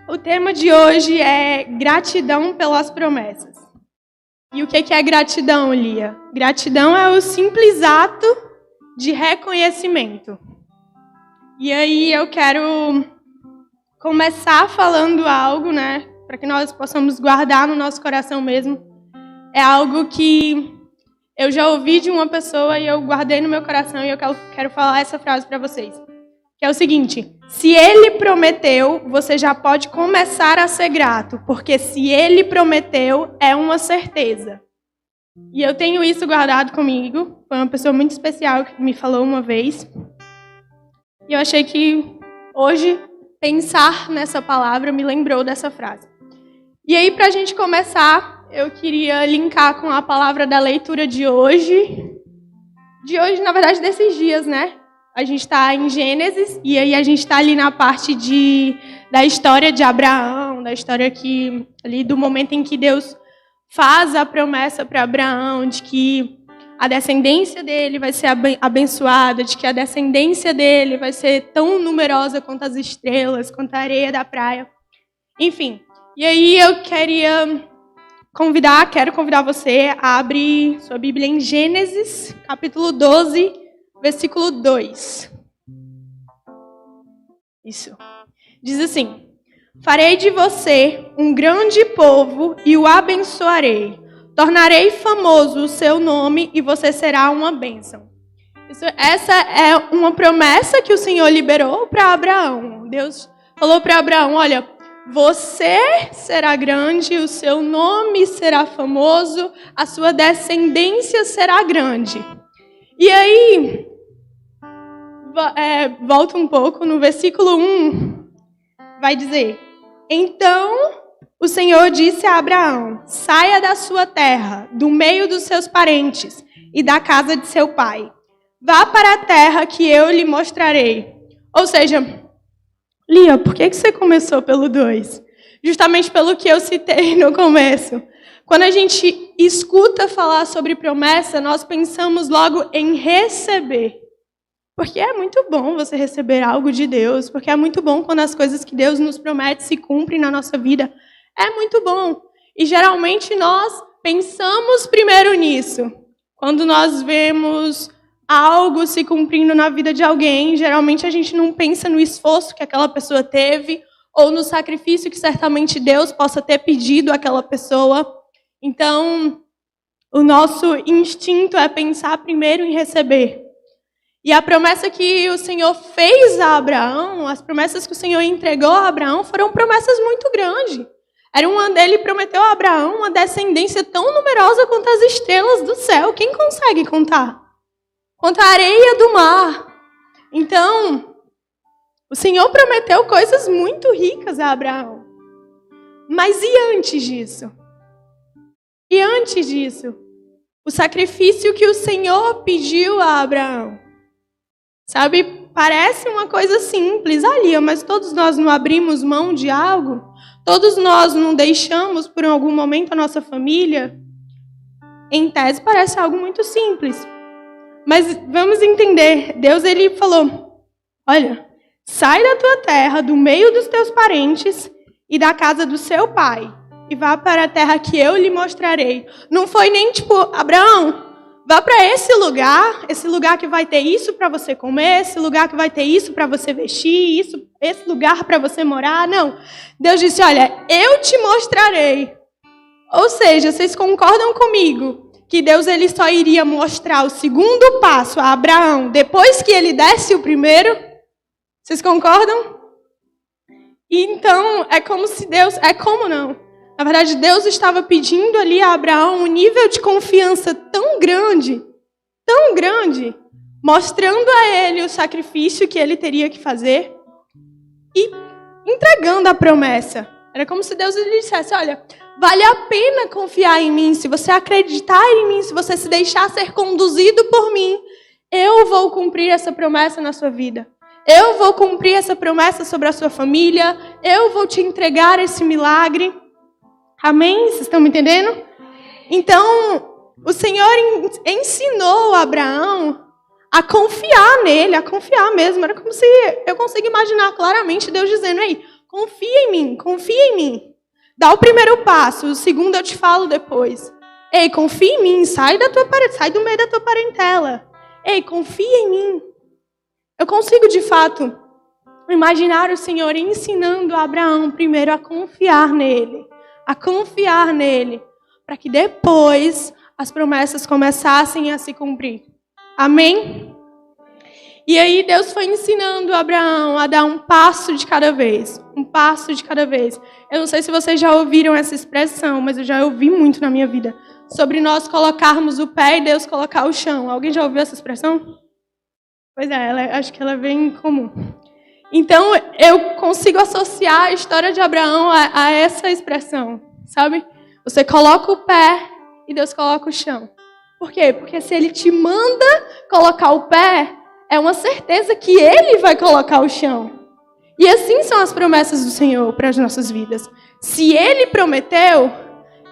O tema de hoje é gratidão pelas promessas. E o que é gratidão, Lia? Gratidão é o simples ato de reconhecimento. E aí eu quero começar falando algo, né, para que nós possamos guardar no nosso coração mesmo. É algo que eu já ouvi de uma pessoa e eu guardei no meu coração e eu quero falar essa frase para vocês. Que é o seguinte: se ele prometeu, você já pode começar a ser grato, porque se ele prometeu, é uma certeza. E eu tenho isso guardado comigo. Foi uma pessoa muito especial que me falou uma vez. E eu achei que hoje pensar nessa palavra me lembrou dessa frase. E aí, para a gente começar, eu queria linkar com a palavra da leitura de hoje. De hoje, na verdade, desses dias, né? A gente está em Gênesis, e aí a gente está ali na parte da história de Abraão, da história ali do momento em que Deus faz a promessa para Abraão de que a descendência dele vai ser abençoada, de que a descendência dele vai ser tão numerosa quanto as estrelas, quanto a areia da praia. Enfim, e aí eu quero convidar você a abrir sua Bíblia em Gênesis, capítulo 12, versículo 2. Isso. Diz assim: farei de você um grande povo e o abençoarei. Tornarei famoso o seu nome e você será uma bênção. Essa é uma promessa que o Senhor liberou para Abraão. Deus falou para Abraão: olha, você será grande, o seu nome será famoso, a sua descendência será grande. E aí, volta um pouco, no versículo 1, vai dizer: então o Senhor disse a Abraão: saia da sua terra, do meio dos seus parentes e da casa de seu pai. Vá para a terra que eu lhe mostrarei. Ou seja, Lia, por que você começou pelo 2? Justamente pelo que eu citei no começo. Quando a gente escuta falar sobre promessa, nós pensamos logo em receber. Porque é muito bom você receber algo de Deus, porque é muito bom quando as coisas que Deus nos promete se cumprem na nossa vida. É muito bom. E geralmente nós pensamos primeiro nisso. Quando nós vemos algo se cumprindo na vida de alguém, geralmente a gente não pensa no esforço que aquela pessoa teve ou no sacrifício que certamente Deus possa ter pedido àquela pessoa. Então, o nosso instinto é pensar primeiro em receber. E a promessa que o Senhor fez a Abraão, as promessas que o Senhor entregou a Abraão, foram promessas muito grandes. Ele prometeu a Abraão uma descendência tão numerosa quanto as estrelas do céu. Quem consegue contar? Quanto a areia do mar. Então, o Senhor prometeu coisas muito ricas a Abraão. Mas e antes disso? E antes disso? O sacrifício que o Senhor pediu a Abraão. Sabe, parece uma coisa simples, ali, mas todos nós não abrimos mão de algo? Todos nós não deixamos por algum momento a nossa família? Em tese parece algo muito simples. Mas vamos entender, Deus ele falou: olha, sai da tua terra, do meio dos teus parentes e da casa do seu pai, e vá para a terra que eu lhe mostrarei. Não foi nem tipo: Abraão, vá para esse lugar que vai ter isso para você comer, esse lugar que vai ter isso para você vestir, esse lugar para você morar. Não. Deus disse: olha, eu te mostrarei. Ou seja, vocês concordam comigo que Deus ele só iria mostrar o segundo passo a Abraão depois que ele desse o primeiro? Vocês concordam? Então, é como se Deus... não. Na verdade, Deus estava pedindo ali a Abraão um nível de confiança tão grande, mostrando a ele o sacrifício que ele teria que fazer e entregando a promessa. Era como se Deus lhe dissesse: olha, vale a pena confiar em mim, se você acreditar em mim, se você se deixar ser conduzido por mim, eu vou cumprir essa promessa na sua vida. Eu vou cumprir essa promessa sobre a sua família, eu vou te entregar esse milagre. Amém? Vocês estão me entendendo? Então, o Senhor ensinou Abraão a confiar nele, a confiar mesmo. Era como se eu consigo imaginar claramente Deus dizendo: ei, Confia em mim. Dá o primeiro passo, o segundo eu te falo depois. Ei, confia em mim, sai do meio da tua parentela. Ei, confia em mim. Eu consigo, de fato, imaginar o Senhor ensinando Abraão primeiro a confiar nele, para que depois as promessas começassem a se cumprir. Amém? E aí Deus foi ensinando Abraão a dar um passo de cada vez. Eu não sei se vocês já ouviram essa expressão, mas eu já ouvi muito na minha vida. Sobre nós colocarmos o pé e Deus colocar o chão. Alguém já ouviu essa expressão? Pois é, acho que ela é bem comum. Então, eu consigo associar a história de Abraão a essa expressão, sabe? Você coloca o pé e Deus coloca o chão. Por quê? Porque se Ele te manda colocar o pé, é uma certeza que Ele vai colocar o chão. E assim são as promessas do Senhor para as nossas vidas. Se Ele prometeu,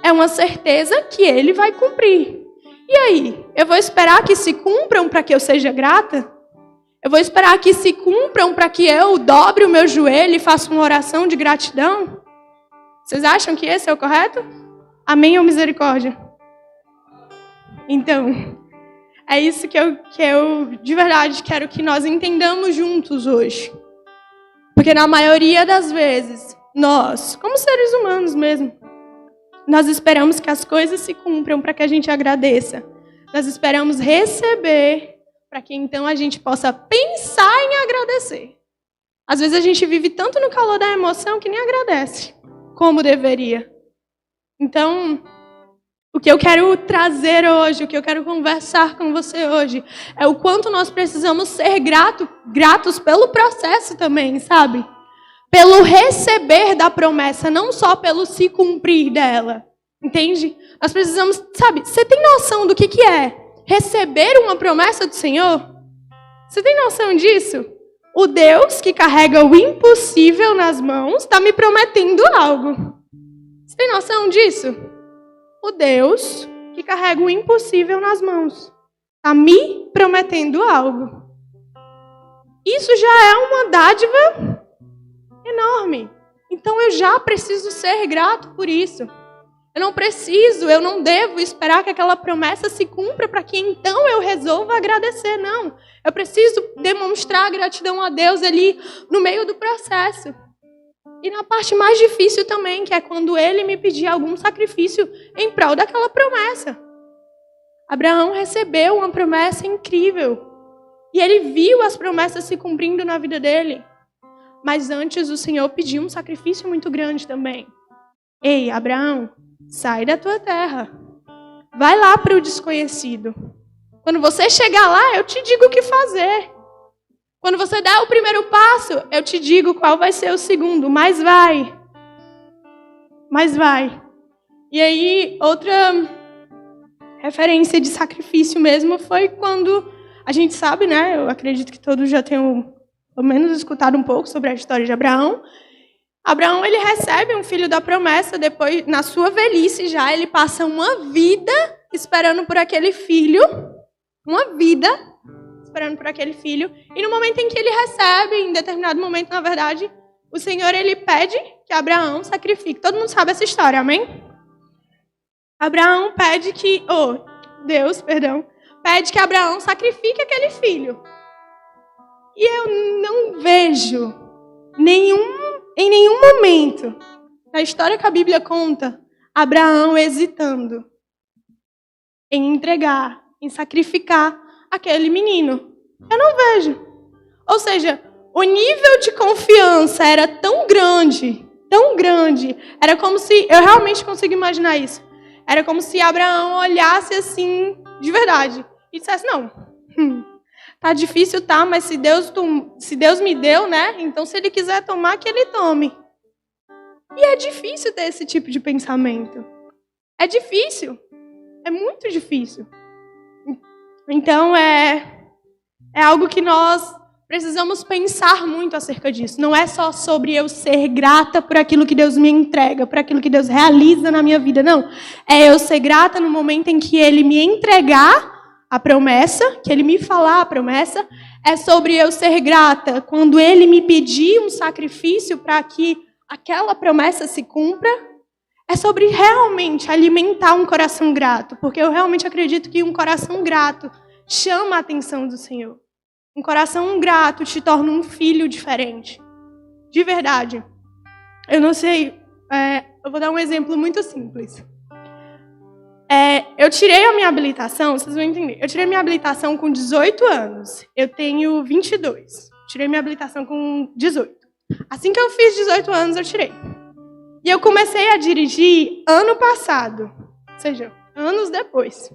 é uma certeza que Ele vai cumprir. E aí? Eu vou esperar que se cumpram para que eu seja grata? Eu vou esperar que se cumpram para que eu dobre o meu joelho e faça uma oração de gratidão? Vocês acham que esse é o correto? Amém ou misericórdia? Então, é isso que eu de verdade quero que nós entendamos juntos hoje. Porque na maioria das vezes, nós, como seres humanos mesmo, nós esperamos que as coisas se cumpram para que a gente agradeça. Nós esperamos receber para que então a gente possa pensar em agradecer. Às vezes a gente vive tanto no calor da emoção que nem agradece, como deveria. Então, o que eu quero trazer hoje, o que eu quero conversar com você hoje, é o quanto nós precisamos ser gratos pelo processo também, sabe? Pelo receber da promessa, não só pelo se cumprir dela. Entende? Nós precisamos, sabe, você tem noção do que é receber uma promessa do Senhor? Você tem noção disso? O Deus que carrega o impossível nas mãos está me prometendo algo. Você tem noção disso? O Deus que carrega o impossível nas mãos está me prometendo algo. Isso já é uma dádiva enorme. Então eu já preciso ser grato por isso. Eu não devo esperar que aquela promessa se cumpra para que então eu resolva agradecer, não. Eu preciso demonstrar gratidão a Deus ali no meio do processo. E na parte mais difícil também, que é quando Ele me pedir algum sacrifício em prol daquela promessa. Abraão recebeu uma promessa incrível. E ele viu as promessas se cumprindo na vida dele. Mas antes o Senhor pediu um sacrifício muito grande também. Ei, Abraão, sai da tua terra. Vai lá para o desconhecido. Quando você chegar lá, eu te digo o que fazer. Quando você der o primeiro passo, eu te digo qual vai ser o segundo. Mas vai. E aí, outra referência de sacrifício mesmo foi quando a gente sabe, né? Eu acredito que todos já tenham, pelo menos, escutado um pouco sobre a história de Abraão. Abraão, ele recebe um filho da promessa, depois, na sua velhice já, ele passa uma vida esperando por aquele filho. Uma vida esperando por aquele filho. E no momento em que ele recebe, em determinado momento, na verdade, o Senhor, ele pede que Abraão sacrifique. Todo mundo sabe essa história, amém? Abraão pede que... Deus pede que Abraão sacrifique aquele filho. E eu não vejo em nenhum momento, na história que a Bíblia conta, Abraão hesitando em entregar, em sacrificar aquele menino. Eu não vejo. Ou seja, o nível de confiança era tão grande, era como se, eu realmente consigo imaginar isso, era como se Abraão olhasse assim, de verdade, e dissesse, não, tá difícil, tá, mas se Deus me deu, né, então se Ele quiser tomar, que Ele tome. E é difícil ter esse tipo de pensamento. É difícil, é muito difícil. Então, é algo que nós precisamos pensar muito acerca disso. Não é só sobre eu ser grata por aquilo que Deus me entrega, por aquilo que Deus realiza na minha vida, não. É eu ser grata no momento em que Ele me entregar a promessa, que Ele me falar a promessa. É sobre eu ser grata quando Ele me pedir um sacrifício para que aquela promessa se cumpra, é sobre realmente alimentar um coração grato, porque eu realmente acredito que um coração grato chama a atenção do Senhor. Um coração grato te torna um filho diferente. De verdade. Eu não sei, eu vou dar um exemplo muito simples. Eu tirei a minha habilitação, vocês vão entender. Eu tirei minha habilitação com 18 anos. Eu tenho 22. Tirei minha habilitação com 18. Assim que eu fiz 18 anos, eu tirei. E eu comecei a dirigir ano passado. Ou seja, anos depois.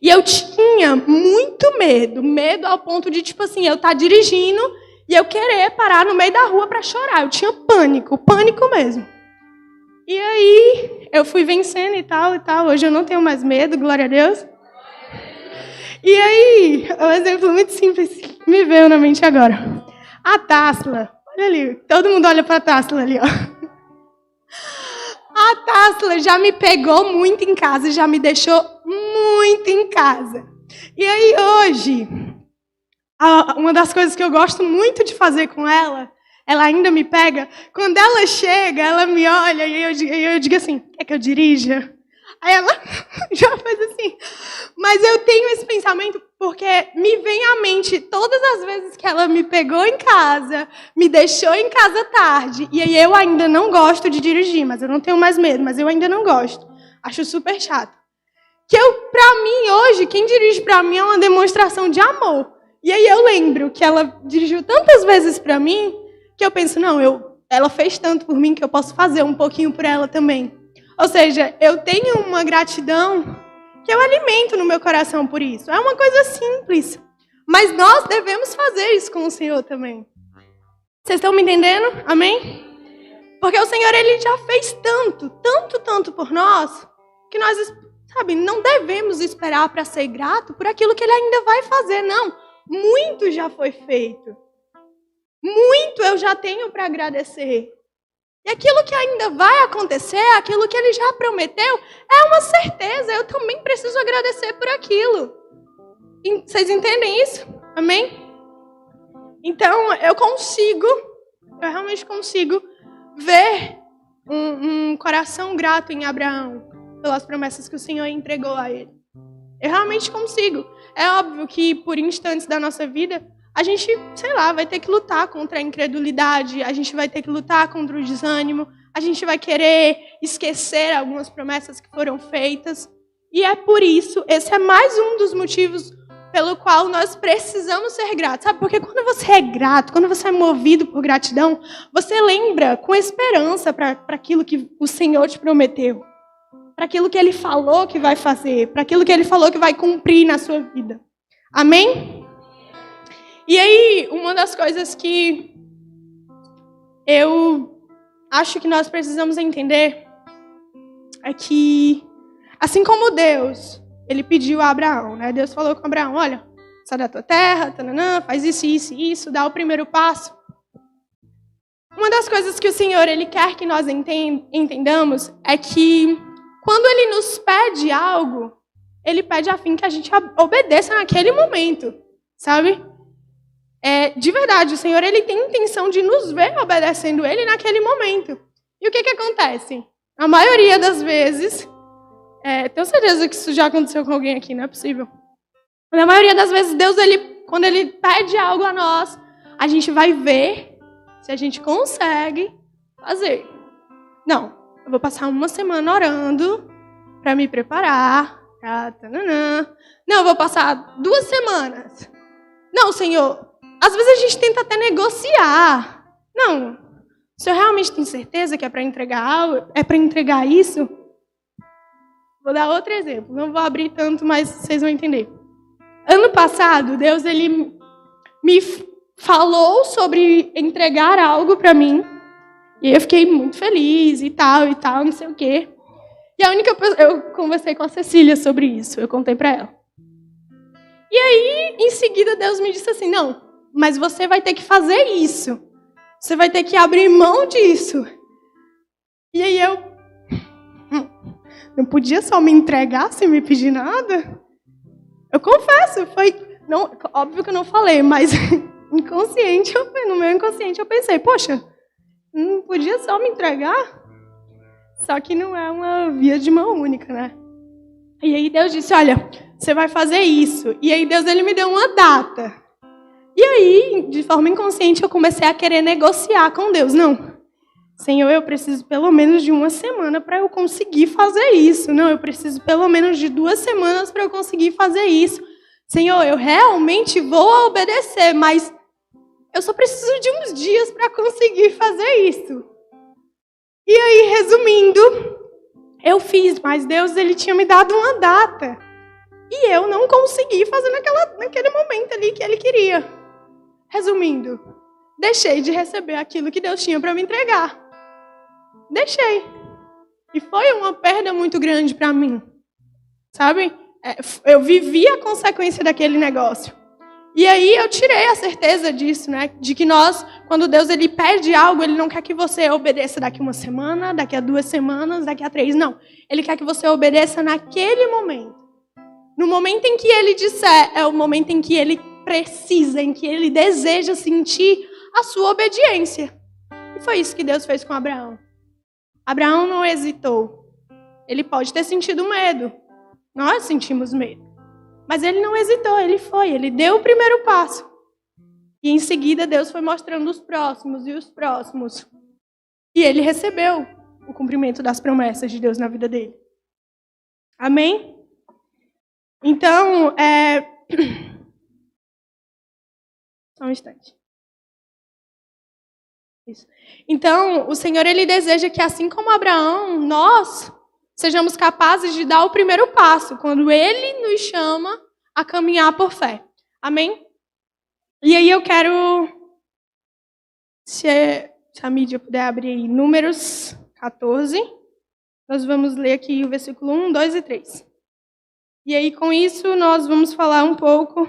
E eu tinha muito medo ao ponto de, tipo assim, eu estar dirigindo e eu querer parar no meio da rua para chorar. Eu tinha pânico mesmo. E aí, eu fui vencendo e tal. Hoje eu não tenho mais medo, glória a Deus. E aí, um exemplo muito simples que me veio na mente agora. A Tássila, olha ali, todo mundo olha para a Tássila ali, ó. A Tássila já me pegou muito em casa, já me deixou muito em casa. E aí, hoje, uma das coisas que eu gosto muito de fazer com ela ainda me pega. Quando ela chega, ela me olha e eu digo assim, quer que eu dirija? Aí ela já faz assim. Mas eu tenho esse pensamento porque me vem à mente todas as vezes que ela me pegou em casa, me deixou em casa tarde. E aí eu ainda não gosto de dirigir, mas eu não tenho mais medo, mas eu ainda não gosto. Acho super chato. Pra mim, hoje, quem dirige pra mim é uma demonstração de amor. E aí eu lembro que ela dirigiu tantas vezes pra mim, que eu penso, não, ela fez tanto por mim que eu posso fazer um pouquinho por ela também. Ou seja, eu tenho uma gratidão que eu alimento no meu coração por isso. É uma coisa simples, mas nós devemos fazer isso com o Senhor também. Vocês estão me entendendo? Amém? Porque o Senhor, Ele já fez tanto por nós, que nós, sabe, não devemos esperar para ser grato por aquilo que Ele ainda vai fazer, não. Muito já foi feito. Muito eu já tenho para agradecer. E aquilo que ainda vai acontecer, aquilo que Ele já prometeu, é uma certeza. Eu também preciso agradecer por aquilo. E vocês entendem isso? Amém? Então, eu realmente consigo ver um coração grato em Abraão pelas promessas que o Senhor entregou a ele. Eu realmente consigo. É óbvio que por instantes da nossa vida, a gente, vai ter que lutar contra a incredulidade, a gente vai ter que lutar contra o desânimo, a gente vai querer esquecer algumas promessas que foram feitas. E é por isso, esse é mais um dos motivos pelo qual nós precisamos ser gratos. Sabe, porque quando você é grato, quando você é movido por gratidão, você lembra com esperança para aquilo que o Senhor te prometeu, para aquilo que Ele falou que vai fazer, para aquilo que Ele falou que vai cumprir na sua vida. Amém? E aí, uma das coisas que eu acho que nós precisamos entender é que, assim como Deus, Ele pediu a Abraão, né? Deus falou com Abraão, olha, sai da tua terra, faz isso, dá o primeiro passo. Uma das coisas que o Senhor, Ele quer que nós entendamos é que quando Ele nos pede algo, Ele pede a fim que a gente obedeça naquele momento, sabe? De verdade, o Senhor, Ele tem intenção de nos ver obedecendo Ele naquele momento. E o que acontece? A maioria das vezes, tenho certeza que isso já aconteceu com alguém aqui, não é possível. Mas a maioria das vezes, Deus, quando Ele pede algo a nós, a gente vai ver se a gente consegue fazer. Não, eu vou passar uma semana orando para me preparar. Não, eu vou passar 2 semanas. Não, Senhor. Às vezes a gente tenta até negociar. Não, o Senhor realmente tem certeza que é para entregar algo? É para entregar isso? Vou dar outro exemplo. Não vou abrir tanto, mas vocês vão entender. Ano passado, Deus, Ele me falou sobre entregar algo para mim. E eu fiquei muito feliz e tal, não sei o quê. E eu conversei com a Cecília sobre isso. Eu contei para ela. E aí, em seguida, Deus me disse assim, não, mas você vai ter que fazer isso. Você vai ter que abrir mão disso. E aí eu não podia só me entregar sem me pedir nada? Eu confesso, não, óbvio que eu não falei, mas no meu inconsciente eu pensei, poxa, não podia só me entregar? Só que não é uma via de mão única, né? E aí Deus disse, olha, você vai fazer isso. E aí Deus ele me deu uma data. E aí, de forma inconsciente, eu comecei a querer negociar com Deus. Não, Senhor, eu preciso pelo menos de uma semana para eu conseguir fazer isso. Não, eu preciso pelo menos de 2 semanas para eu conseguir fazer isso. Senhor, eu realmente vou obedecer, mas eu só preciso de uns dias para conseguir fazer isso. E aí, resumindo, eu fiz, mas Deus ele tinha me dado uma data. E eu não consegui fazer naquele momento ali que ele queria. Resumindo, deixei de receber aquilo que Deus tinha para me entregar. Deixei. E foi uma perda muito grande para mim. Sabe? Eu vivi a consequência daquele negócio. E aí eu tirei a certeza disso, né? De que nós, quando Deus ele pede algo, ele não quer que você obedeça daqui 1 semana, daqui a 2 semanas, daqui a 3, não. Ele quer que você obedeça naquele momento. No momento em que ele disser, é o momento em que ele precisa, em que ele deseja sentir a sua obediência. E foi isso que Deus fez com Abraão. Abraão não hesitou. Ele pode ter sentido medo. Nós sentimos medo. Mas ele não hesitou, ele deu o primeiro passo. E em seguida Deus foi mostrando os próximos e os próximos. E ele recebeu o cumprimento das promessas de Deus na vida dele. Amém? Então, só um instante. Isso. Então, o Senhor ele deseja que, assim como Abraão, nós sejamos capazes de dar o primeiro passo, quando Ele nos chama a caminhar por fé. Amém? E aí eu quero, se a mídia puder abrir aí, Números 14. Nós vamos ler aqui o versículo 1, 2 e 3. E aí, com isso, nós vamos falar um pouco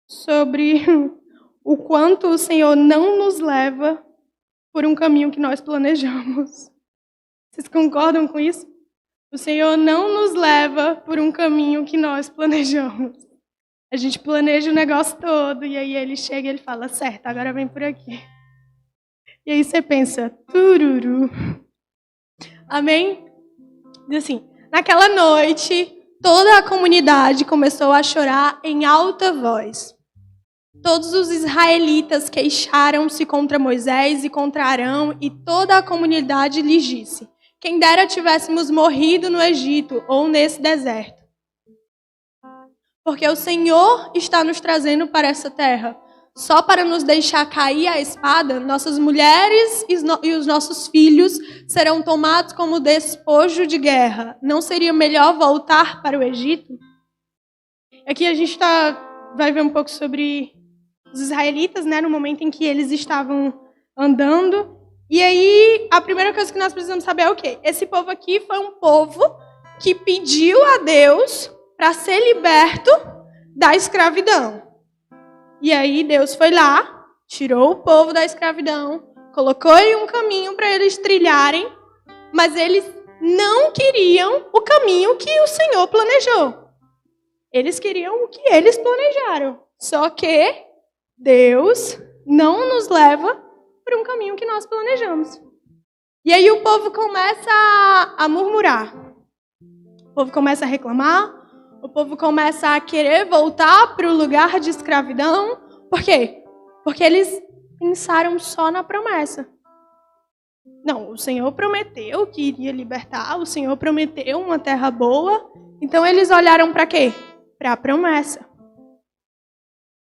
sobre o quanto o Senhor não nos leva por um caminho que nós planejamos. Vocês concordam com isso? O Senhor não nos leva por um caminho que nós planejamos. A gente planeja o negócio todo e aí ele chega e ele fala, certo, agora vem por aqui. E aí você pensa, tururu. Amém? Diz assim, naquela noite, toda a comunidade começou a chorar em alta voz. Todos os israelitas queixaram-se contra Moisés e contra Arão e toda a comunidade lhes disse, quem dera tivéssemos morrido no Egito ou nesse deserto. Porque o Senhor está nos trazendo para essa terra. Só para nos deixar cair a espada, nossas mulheres e os nossos filhos serão tomados como despojo de guerra. Não seria melhor voltar para o Egito? Aqui a gente vai ver um pouco sobre os israelitas, né, no momento em que eles estavam andando. E aí, a primeira coisa que nós precisamos saber é o quê? Esse povo aqui foi um povo que pediu a Deus para ser liberto da escravidão. E aí, Deus foi lá, tirou o povo da escravidão, colocou em um caminho para eles trilharem, mas eles não queriam o caminho que o Senhor planejou. Eles queriam o que eles planejaram. Só que Deus não nos leva por um caminho que nós planejamos. E aí o povo começa a murmurar. O povo começa a reclamar. O povo começa a querer voltar para o lugar de escravidão. Por quê? Porque eles pensaram só na promessa. Não, o Senhor prometeu que iria libertar. O Senhor prometeu uma terra boa. Então eles olharam para quê? Para a promessa.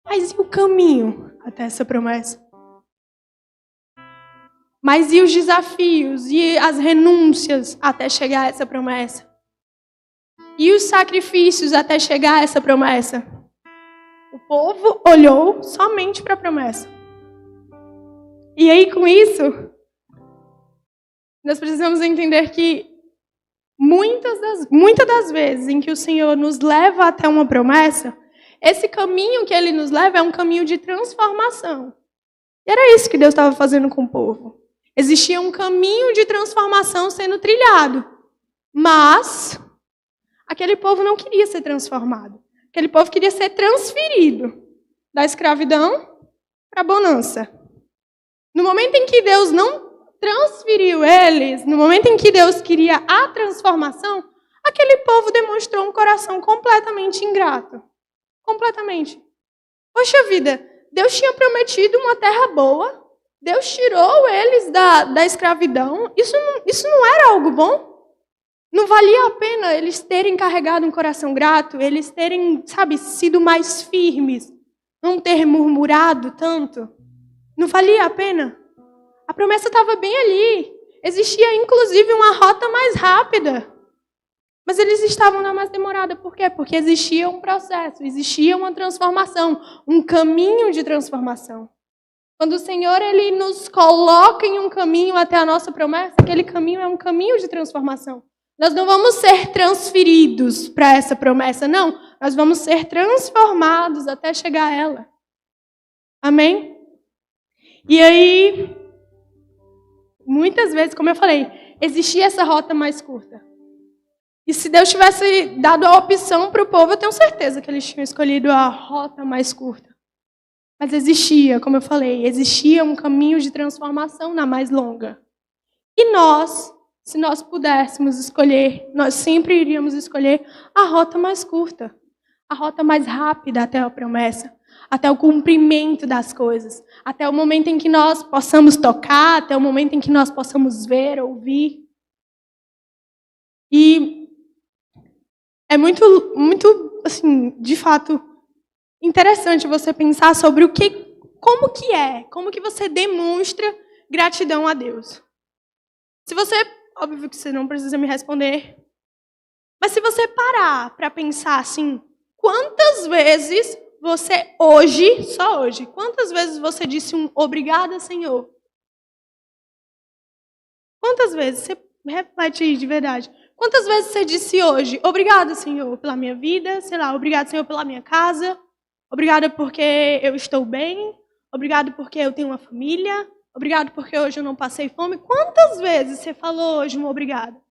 Mas e o caminho até essa promessa? Mas e os desafios e as renúncias até chegar a essa promessa? E os sacrifícios até chegar a essa promessa? O povo olhou somente para a promessa. E aí, com isso, nós precisamos entender que muitas das vezes em que o Senhor nos leva até uma promessa, esse caminho que Ele nos leva é um caminho de transformação. E era isso que Deus estava fazendo com o povo. Existia um caminho de transformação sendo trilhado. Mas aquele povo não queria ser transformado. Aquele povo queria ser transferido da escravidão para a bonança. No momento em que Deus não transferiu eles, no momento em que Deus queria a transformação, aquele povo demonstrou um coração completamente ingrato. Completamente. Poxa vida, Deus tinha prometido uma terra boa, Deus tirou eles da escravidão, isso não era algo bom? Não valia a pena eles terem carregado um coração grato, eles terem, sido mais firmes, não ter murmurado tanto? Não valia a pena? A promessa estava bem ali. Existia, inclusive, uma rota mais rápida. Mas eles estavam na mais demorada. Por quê? Porque existia um processo, existia uma transformação, um caminho de transformação. Quando o Senhor ele nos coloca em um caminho até a nossa promessa, aquele caminho é um caminho de transformação. Nós não vamos ser transferidos para essa promessa, não. Nós vamos ser transformados até chegar a ela. Amém? E aí, muitas vezes, como eu falei, existia essa rota mais curta. E se Deus tivesse dado a opção para o povo, eu tenho certeza que eles tinham escolhido a rota mais curta. Mas existia, como eu falei, existia um caminho de transformação na mais longa. E nós, se nós pudéssemos escolher, nós sempre iríamos escolher a rota mais curta, a rota mais rápida até a promessa, até o cumprimento das coisas, até o momento em que nós possamos tocar, até o momento em que nós possamos ver, ouvir. E é muito, assim, de fato, interessante você pensar sobre como que você demonstra gratidão a Deus. Se você, óbvio que você não precisa me responder, mas se você parar para pensar assim, quantas vezes você hoje, só hoje, quantas vezes você disse um obrigada, Senhor? Quantas vezes? Você reflete aí de verdade. Quantas vezes você disse hoje, obrigada, Senhor, pela minha vida, sei lá, obrigado, Senhor, pela minha casa, obrigado porque eu estou bem, obrigado porque eu tenho uma família, obrigado porque hoje eu não passei fome. Quantas vezes você falou hoje um obrigado?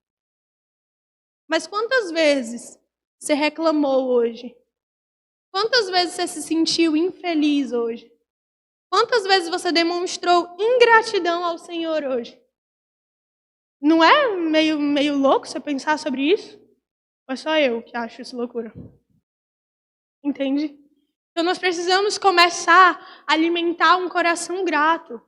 Mas quantas vezes você reclamou hoje? Quantas vezes você se sentiu infeliz hoje? Quantas vezes você demonstrou ingratidão ao Senhor hoje? Não é meio louco você pensar sobre isso? Ou é só eu que acho isso loucura? Entende? Então nós precisamos começar a alimentar um coração grato.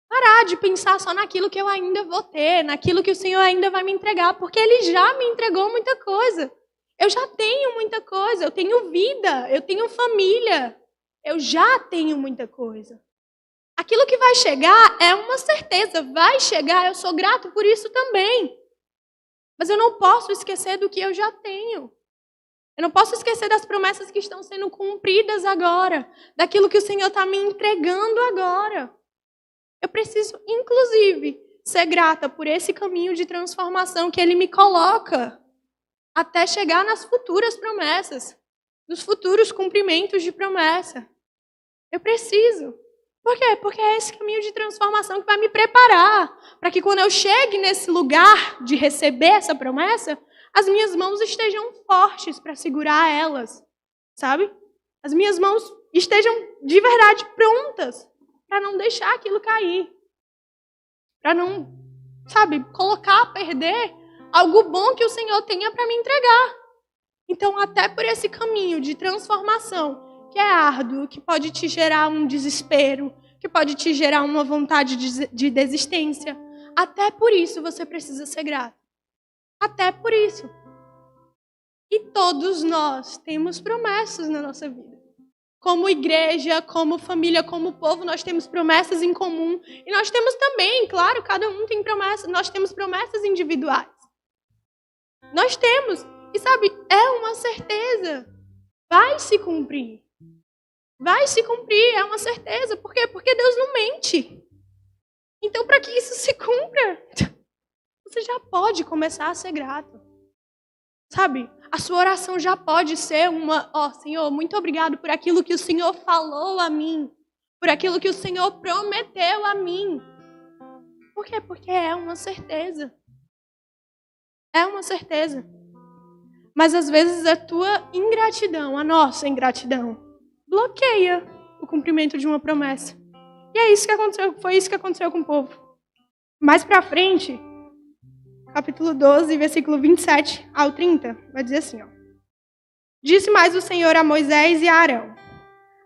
Parar de pensar só naquilo que eu ainda vou ter, naquilo que o Senhor ainda vai me entregar, porque Ele já me entregou muita coisa. Eu já tenho muita coisa, eu tenho vida, eu tenho família, eu já tenho muita coisa. Aquilo que vai chegar é uma certeza, vai chegar, eu sou grato por isso também. Mas eu não posso esquecer do que eu já tenho. Eu não posso esquecer das promessas que estão sendo cumpridas agora, daquilo que o Senhor está me entregando agora. Eu preciso, inclusive, ser grata por esse caminho de transformação que Ele me coloca até chegar nas futuras promessas, nos futuros cumprimentos de promessa. Eu preciso. Por quê? Porque é esse caminho de transformação que vai me preparar para que quando eu chegue nesse lugar de receber essa promessa, as minhas mãos estejam fortes para segurar elas, sabe? As minhas mãos estejam de verdade prontas para não deixar aquilo cair. Para não, colocar a perder algo bom que o Senhor tenha para me entregar. Então, até por esse caminho de transformação, que é árduo, que pode te gerar um desespero, que pode te gerar uma vontade de desistência, até por isso você precisa ser grato. Até por isso. E todos nós temos promessas na nossa vida. Como igreja, como família, como povo, nós temos promessas em comum. E nós temos também, claro, cada um tem promessas, nós temos promessas individuais. Nós temos. E é uma certeza. Vai se cumprir. Vai se cumprir, é uma certeza. Por quê? Porque Deus não mente. Então, para que isso se cumpra, você já pode começar a ser grato. A sua oração já pode ser uma, Senhor, muito obrigado por aquilo que o Senhor falou a mim. Por aquilo que o Senhor prometeu a mim. Por quê? Porque é uma certeza. É uma certeza. Mas às vezes a tua ingratidão, a nossa ingratidão, bloqueia o cumprimento de uma promessa. E é isso que aconteceu, foi isso que aconteceu com o povo. Mais pra frente, capítulo 12, versículo 27 ao 30, vai dizer assim, ó. Disse mais o Senhor a Moisés e a Arão: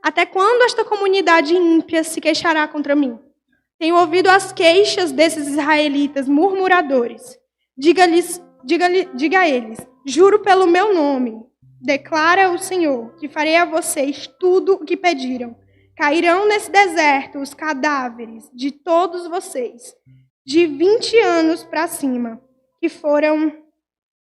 até quando esta comunidade ímpia se queixará contra mim? Tenho ouvido as queixas desses israelitas murmuradores. Diga a eles, juro pelo meu nome, declara o Senhor, que farei a vocês tudo o que pediram. Cairão nesse deserto os cadáveres de todos vocês, de 20 anos para cima, que foram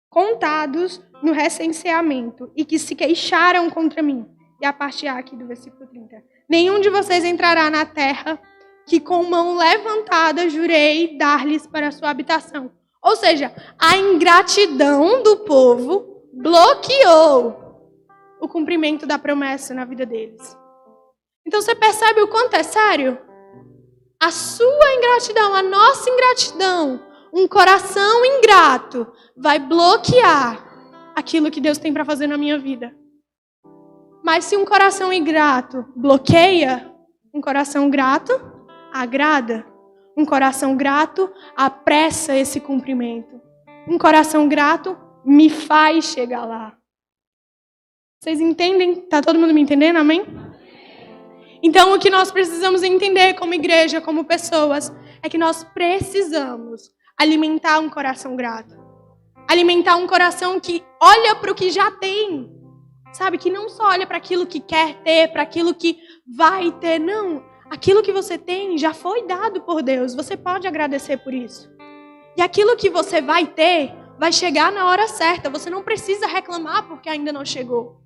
contados no recenseamento e que se queixaram contra mim. E a parte A aqui do versículo 30. Nenhum de vocês entrará na terra que com mão levantada jurei dar-lhes para a sua habitação. Ou seja, a ingratidão do povo bloqueou o cumprimento da promessa na vida deles. Então você percebe o quanto é sério? A sua ingratidão, a nossa ingratidão, um coração ingrato vai bloquear aquilo que Deus tem para fazer na minha vida. Mas se um coração ingrato bloqueia, um coração grato agrada. Um coração grato apressa esse cumprimento. Um coração grato me faz chegar lá. Vocês entendem? Tá todo mundo me entendendo? Amém? Então o que nós precisamos entender como igreja, como pessoas, é que nós precisamos alimentar um coração grato. Alimentar um coração que olha para o que já tem. Sabe? Que não só olha para aquilo que quer ter, para aquilo que vai ter. Não. Aquilo que você tem já foi dado por Deus. Você pode agradecer por isso. E aquilo que você vai ter vai chegar na hora certa. Você não precisa reclamar porque ainda não chegou.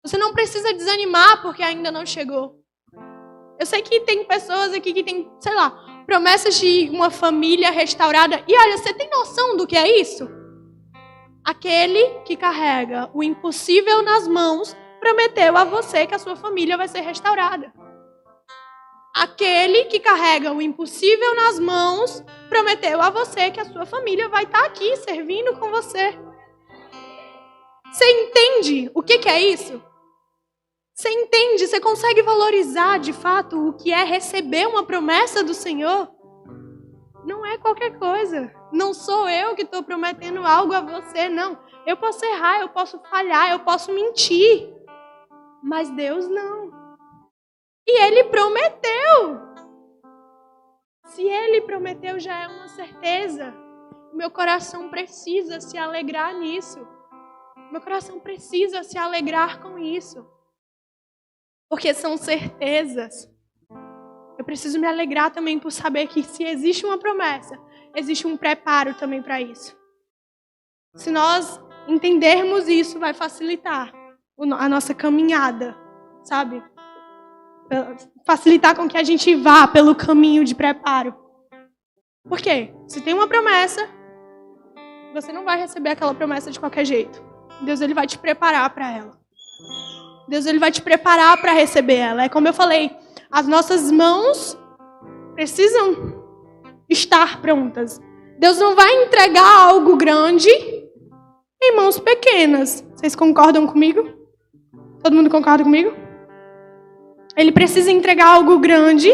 Você não precisa desanimar porque ainda não chegou. Eu sei que tem pessoas aqui que têm, sei lá, promessas de uma família restaurada. E olha, você tem noção do que é isso? Aquele que carrega o impossível nas mãos prometeu a você que a sua família vai ser restaurada. Aquele que carrega o impossível nas mãos prometeu a você que a sua família vai estar aqui servindo com você. Você entende o que é isso? Você entende? Você consegue valorizar de fato o que é receber uma promessa do Senhor? Não é qualquer coisa. Não sou eu que estou prometendo algo a você, não. Eu posso errar, eu posso falhar, eu posso mentir. Mas Deus não. E Ele prometeu. Se Ele prometeu, já é uma certeza. Meu coração precisa se alegrar nisso. Meu coração precisa se alegrar com isso. Porque são certezas. Eu preciso me alegrar também por saber que se existe uma promessa, existe um preparo também para isso. Se nós entendermos isso, vai facilitar a nossa caminhada, sabe? Facilitar com que a gente vá pelo caminho de preparo. Por quê? Se tem uma promessa, você não vai receber aquela promessa de qualquer jeito. Deus, Ele vai te preparar para ela. Deus, Ele vai te preparar para receber ela. É como eu falei, as nossas mãos precisam estar prontas. Deus não vai entregar algo grande em mãos pequenas. Vocês concordam comigo? Todo mundo concorda comigo? Ele precisa entregar algo grande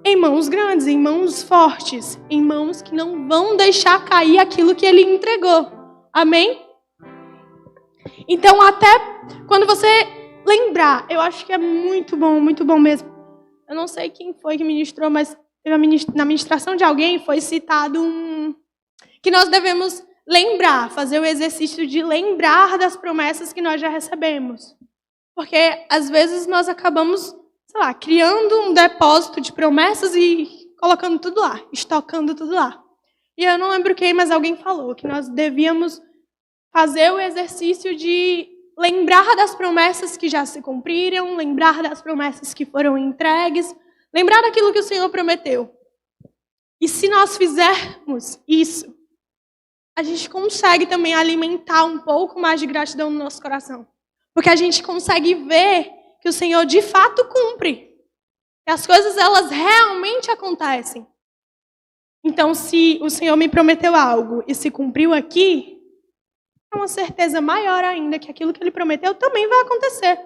em mãos grandes, em mãos fortes, em mãos que não vão deixar cair aquilo que Ele entregou. Amém? Então, até quando você lembrar, eu acho que é muito bom mesmo. Eu não sei quem foi que ministrou, mas na ministração de alguém foi citado que nós devemos lembrar, fazer o exercício de lembrar das promessas que nós já recebemos. Porque, às vezes, nós acabamos, sei lá, criando um depósito de promessas e colocando tudo lá, estocando tudo lá. E eu não lembro quem, mas alguém falou que nós devíamos fazer o exercício de lembrar das promessas que já se cumpriram, lembrar das promessas que foram entregues, lembrar daquilo que o Senhor prometeu. E se nós fizermos isso, a gente consegue também alimentar um pouco mais de gratidão no nosso coração. Porque a gente consegue ver que o Senhor de fato cumpre. Que as coisas, elas realmente acontecem. Então, se o Senhor me prometeu algo e se cumpriu aqui, é uma certeza maior ainda que aquilo que Ele prometeu também vai acontecer.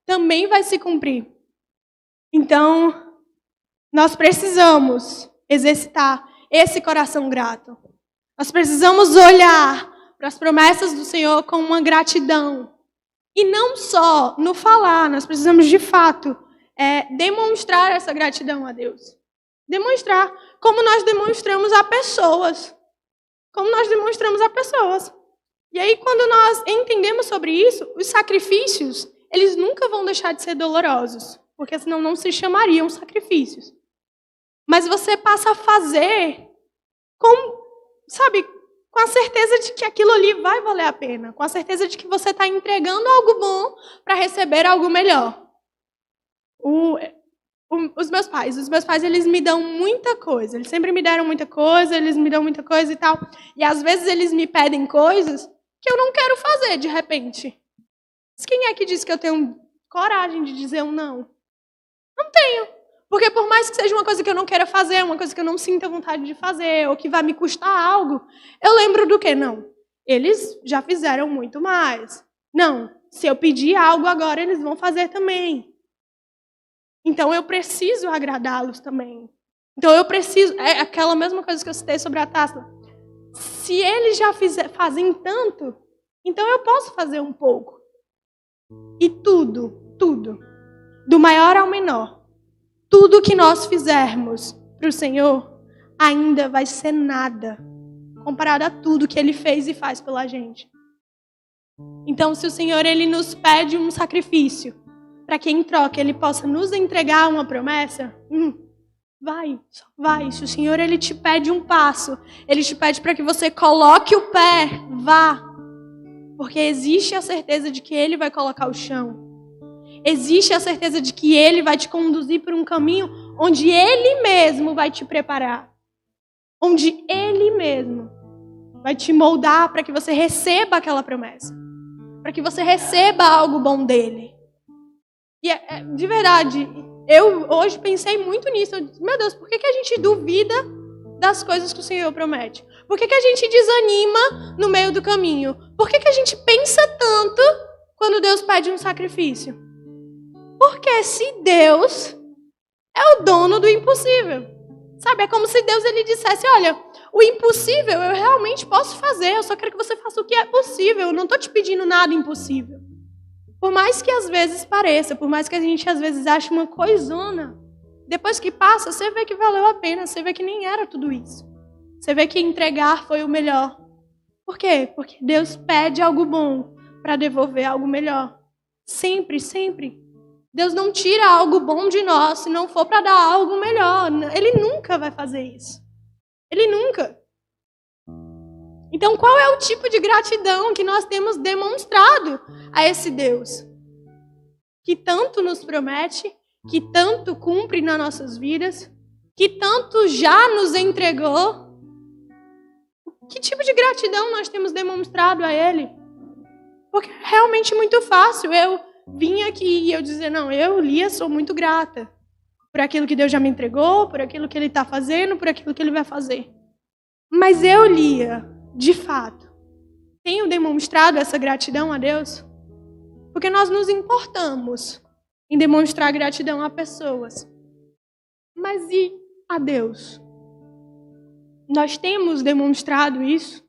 Também vai se cumprir. Então, Nós precisamos exercitar esse coração grato. Nós precisamos olhar para as promessas do Senhor com uma gratidão. E não só no falar, nós precisamos de fato demonstrar essa gratidão a Deus. Demonstrar como nós demonstramos a pessoas. Como nós demonstramos a pessoas. E aí, quando nós entendemos sobre isso, os sacrifícios, eles nunca vão deixar de ser dolorosos. Porque senão não se chamariam sacrifícios. Mas você passa a fazer com a certeza de que aquilo ali vai valer a pena. Com a certeza de que você está entregando algo bom para receber algo melhor. Os meus pais, eles me dão muita coisa. Eles sempre me deram muita coisa, eles me dão muita coisa e tal. E às vezes eles me pedem coisas que eu não quero fazer de repente. Mas quem é que diz que eu tenho coragem de dizer um não? Não tenho. Porque por mais que seja uma coisa que eu não queira fazer, uma coisa que eu não sinta vontade de fazer, ou que vai me custar algo, eu lembro do quê? Não, eles já fizeram muito mais. Não, se eu pedir algo agora, eles vão fazer também. Então eu preciso agradá-los também. Então eu preciso, é aquela mesma coisa que eu citei sobre a taça. Se eles já fazem tanto, então eu posso fazer um pouco. E tudo, do maior ao menor, tudo que nós fizermos para o Senhor ainda vai ser nada comparado a tudo que Ele fez e faz pela gente. Então, se o Senhor ele nos pede um sacrifício para que em troca Ele possa nos entregar uma promessa, vai. Se o Senhor ele te pede um passo, Ele te pede para que você coloque o pé, vá. Porque existe a certeza de que Ele vai colocar o chão. Existe a certeza de que Ele vai te conduzir por um caminho onde Ele mesmo vai te preparar. Onde Ele mesmo vai te moldar para que você receba aquela promessa. Para que você receba algo bom dEle. E de verdade, eu hoje pensei muito nisso. Eu disse, meu Deus, por que a gente duvida das coisas que o Senhor promete? Por que a gente desanima no meio do caminho? Por que a gente pensa tanto quando Deus pede um sacrifício? Porque se Deus é o dono do impossível. Sabe, é como se Deus ele dissesse, olha, o impossível eu realmente posso fazer, eu só quero que você faça o que é possível, eu não estou te pedindo nada impossível. Por mais que às vezes pareça, por mais que a gente às vezes ache uma coisona, depois que passa, você vê que valeu a pena, você vê que nem era tudo isso. Você vê que entregar foi o melhor. Por quê? Porque Deus pede algo bom para devolver algo melhor. Sempre, sempre. Deus não tira algo bom de nós se não for para dar algo melhor. Ele nunca vai fazer isso. Ele nunca. Então, qual é o tipo de gratidão que nós temos demonstrado a esse Deus? Que tanto nos promete, que tanto cumpre nas nossas vidas, que tanto já nos entregou. Que tipo de gratidão nós temos demonstrado a Ele? Porque é realmente muito fácil eu vim aqui e eu dizer, não, eu, Lia, sou muito grata por aquilo que Deus já me entregou, por aquilo que Ele está fazendo, por aquilo que Ele vai fazer. Mas eu, Lia, de fato, tenho demonstrado essa gratidão a Deus? Porque nós nos importamos em demonstrar gratidão a pessoas. Mas e a Deus? Nós temos demonstrado isso?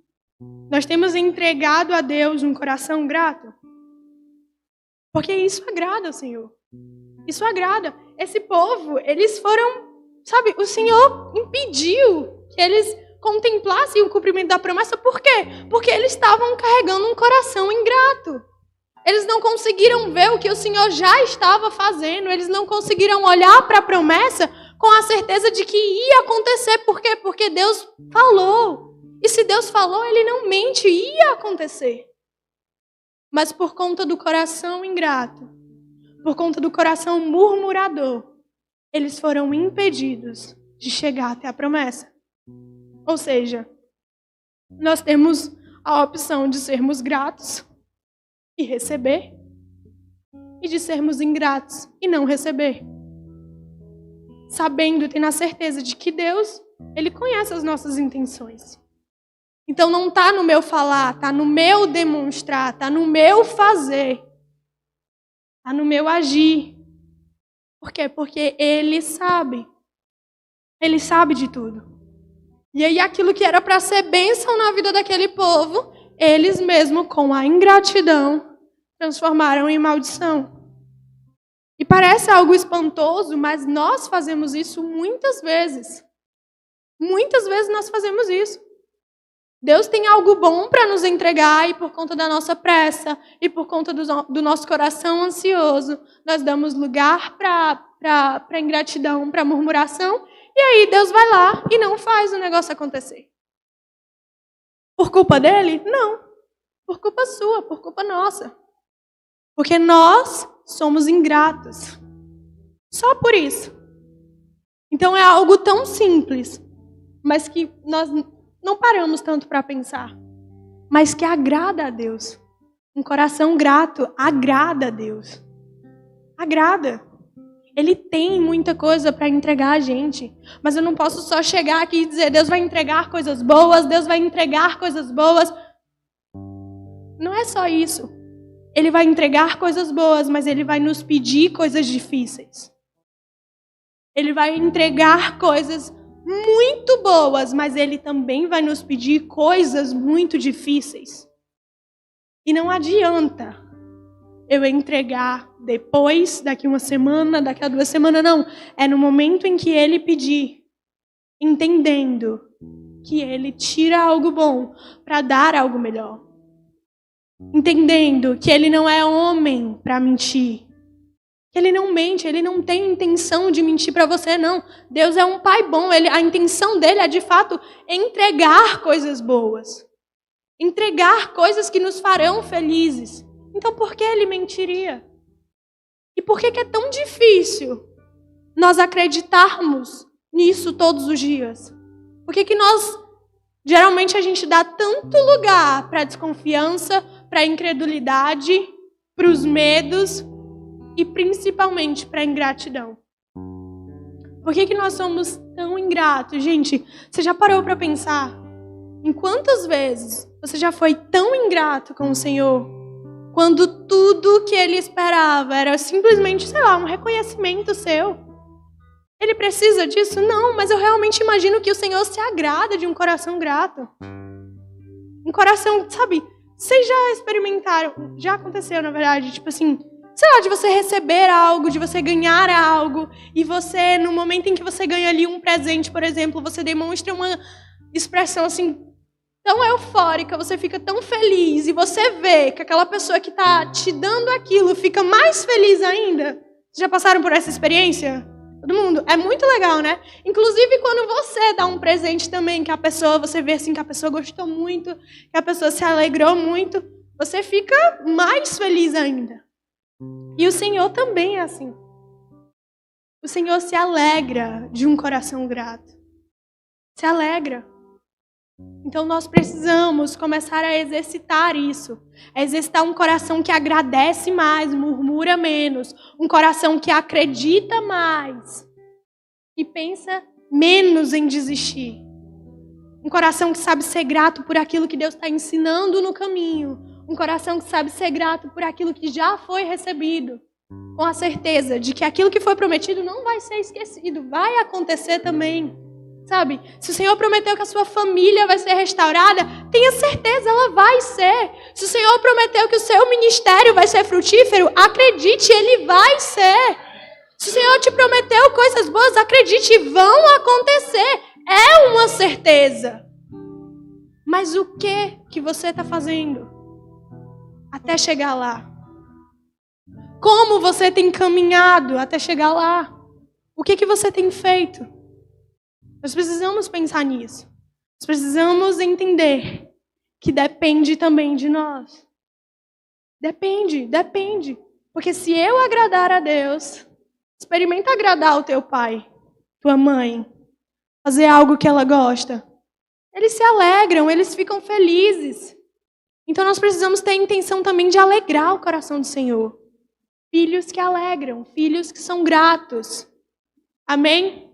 Nós temos entregado a Deus um coração grato? Porque isso agrada ao Senhor. Isso agrada. Esse povo, eles foram, o Senhor impediu que eles contemplassem o cumprimento da promessa. Por quê? Porque eles estavam carregando um coração ingrato. Eles não conseguiram ver o que o Senhor já estava fazendo. Eles não conseguiram olhar para a promessa com a certeza de que ia acontecer. Por quê? Porque Deus falou. E se Deus falou, Ele não mente, ia acontecer. Mas por conta do coração ingrato, por conta do coração murmurador, eles foram impedidos de chegar até a promessa. Ou seja, nós temos a opção de sermos gratos e receber, e de sermos ingratos e não receber. Sabendo e tendo a certeza de que Deus, Ele conhece as nossas intenções. Então não está no meu falar, está no meu demonstrar, está no meu fazer, está no meu agir. Por quê? Porque Ele sabe. Ele sabe de tudo. E aí aquilo que era para ser bênção na vida daquele povo, eles mesmos, com a ingratidão, transformaram em maldição. E parece algo espantoso, mas nós fazemos isso muitas vezes. Muitas vezes nós fazemos isso. Deus tem algo bom para nos entregar e por conta da nossa pressa e por conta do nosso coração ansioso, nós damos lugar para ingratidão, para murmuração, e aí Deus vai lá e não faz o negócio acontecer. Por culpa dele? Não. Por culpa sua, por culpa nossa. Porque nós somos ingratos. Só por isso. Então é algo tão simples, mas que nós não paramos tanto para pensar, mas que agrada a Deus. Um coração grato agrada a Deus. Agrada. Ele tem muita coisa para entregar a gente, mas eu não posso só chegar aqui e dizer Deus vai entregar coisas boas, Deus vai entregar coisas boas. Não é só isso. Ele vai entregar coisas boas, mas Ele vai nos pedir coisas difíceis. Ele vai entregar coisas muito boas, mas Ele também vai nos pedir coisas muito difíceis. E não adianta eu entregar depois, daqui uma semana, daqui a 2 semanas, não. É no momento em que Ele pedir, entendendo que Ele tira algo bom para dar algo melhor. Entendendo que Ele não é homem para mentir. Que Ele não mente, Ele não tem intenção de mentir para você, não. Deus é um pai bom, a intenção dele é, de fato, entregar coisas boas. Entregar coisas que nos farão felizes. Então, por que Ele mentiria? E por que é tão difícil nós acreditarmos nisso todos os dias? Por que geralmente a gente dá tanto lugar para a desconfiança, para a incredulidade, para os medos e principalmente para a ingratidão? Por que nós somos tão ingratos? Gente, você já parou para pensar em quantas vezes você já foi tão ingrato com o Senhor quando tudo que Ele esperava era simplesmente, sei lá, um reconhecimento seu? Ele precisa disso? Não, mas eu realmente imagino que o Senhor se agrada de um coração grato. Um coração, sabe, vocês já experimentaram, já aconteceu na verdade, tipo assim, sei lá, de você receber algo, de você ganhar algo, e você, no momento em que você ganha ali um presente, por exemplo, você demonstra uma expressão assim, tão eufórica, você fica tão feliz, e você vê que aquela pessoa que está te dando aquilo fica mais feliz ainda. Vocês já passaram por essa experiência? Todo mundo? É muito legal, né? Inclusive quando você dá um presente também, que a pessoa, você vê assim que a pessoa gostou muito, que a pessoa se alegrou muito, você fica mais feliz ainda. E o Senhor também é assim. O Senhor se alegra de um coração grato. Se alegra. Então nós precisamos começar a exercitar isso. A exercitar um coração que agradece mais, murmura menos. Um coração que acredita mais e pensa menos em desistir. Um coração que sabe ser grato por aquilo que Deus está ensinando no caminho. Um coração que sabe ser grato por aquilo que já foi recebido. Com a certeza de que aquilo que foi prometido não vai ser esquecido. Vai acontecer também. Sabe? Se o Senhor prometeu que a sua família vai ser restaurada, tenha certeza, ela vai ser. Se o Senhor prometeu que o seu ministério vai ser frutífero, acredite, ele vai ser. Se o Senhor te prometeu coisas boas, acredite, vão acontecer. É uma certeza. Mas o que você está fazendo até chegar lá? Como você tem caminhado até chegar lá? O que você tem feito? Nós precisamos pensar nisso. Nós precisamos entender que depende também de nós. Depende. Porque se eu agradar a Deus, experimenta agradar o teu pai, tua mãe, fazer algo que ela gosta. Eles se alegram, eles ficam felizes. Então nós precisamos ter a intenção também de alegrar o coração do Senhor. Filhos que alegram, filhos que são gratos. Amém?